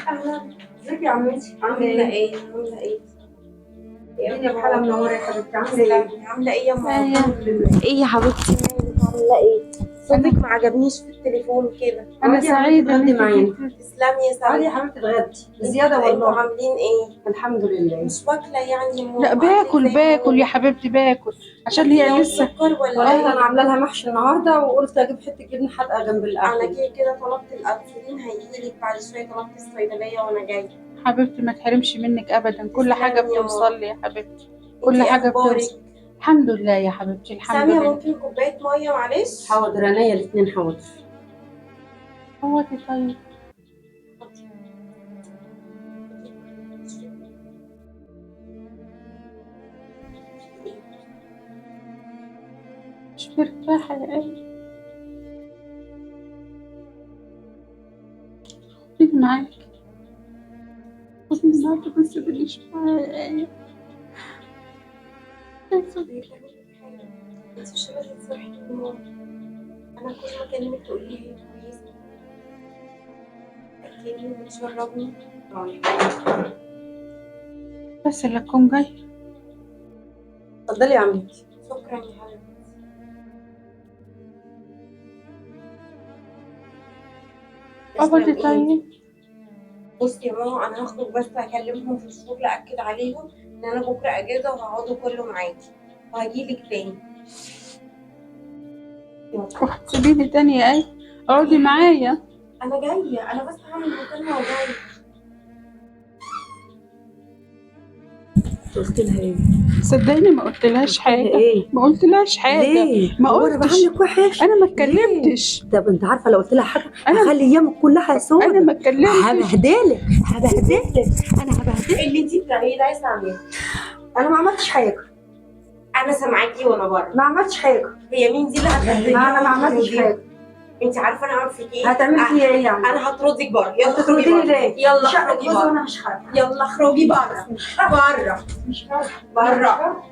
اهلا. ازيك يا عمتي؟ عامله عامله ايه؟ ايه؟ عامله ايه؟ الدنيا بحالها منوره يا حبيبتي. عامله ايه؟ عامله ايه يا ماما؟ الحمد لله. ايه يا حبيبتي مالك عامله ايه؟ صوتك ما عجبنيش في التليفون كده. انا سعيده تغدي انك معانا. جيتي. تسلمي يا عادي يا سامي. حبيبتي اتغدي بزياده انتوا والله. عاملين ايه؟ الحمد لله. مش واكله يعني يا لا ماما؟ أكلك باكل زي باكل يا ما حبيبتي باكل عشان هو. هي لسه. سكر ولا والله انا ايه؟ عامله لها محشي النهارده وقلت اجيب حته جبنه حادقه جنب انا الاكل. كده طلبت الانسولين هيجيلك بعد شويه، طلبت الصيدليه وانا جايه. حبيبتي ما تحرمش منك ابدا، كل تسلمي حاجه يا ماما. بتوصل لي يا حبيبتي. كل انتي ايه حاجه اخبارك؟ بتوصل. الحمد لله يا حبيبتي الحمد ساميه لله. ممكن كوبايه ميه معلش؟ حاضر عينيا الاثنين حاضر. هو طيب. مش مرتاحه يا قلبي. خديني معاك. خديني معاك بس ماليش معايا. انت مش لازم تصرحي لماما. انا كل ما اكلمك تقولي لي هي كويسه. اكلني وتشربني. بس اللي تكون جاي. اتفضلي يا عمتي. شكرا يا حبيبتي. اقعدي تسلم طيب. ايدك. بصي يا ماما، انا هخرج بس اكلمهم في الشغل اكد عليهم ان انا بكره اجازه وهقعدوا كله معاكي وهجيلك تاني. وهتسيبيني تاني يا قلبي؟ اقعدي معايا. انا جايه، انا بس هعمل مكالمه وجايه. قلت لها ايه؟ صدقني ما قلتلهاش حاجه. ايه؟ ما قلتلهاش حاجه. ليه؟ ما هو انا قلتش. بعملك وحش؟ انا ما ليه؟ اتكلمتش. طب انت عارفه لو قلت لها حاجه أنا- هخلي ايامك كلها سودة. انا ما اتكلمتش. هبهدلك انا هبهدلك. اللي انتي بتعمليه ده يا ساميه. انا ما عملتش حاجه. انا سامعاكي وانا بره. ما عملتش حاجه. هي مين دي اللي هتبهدلني؟ انا ما عملتش حاجه. انت عارفه انا هعمل فيك ايه؟ هتعملي فيا ايه يعني؟ انا هطردك بره. يلا اخرجي هتطرديني بره. ليه؟ يلا شقة اخرجي جوزي بره. وانا مش خارجه. يلا اخرجي بره. بره. مش خارجه. بره.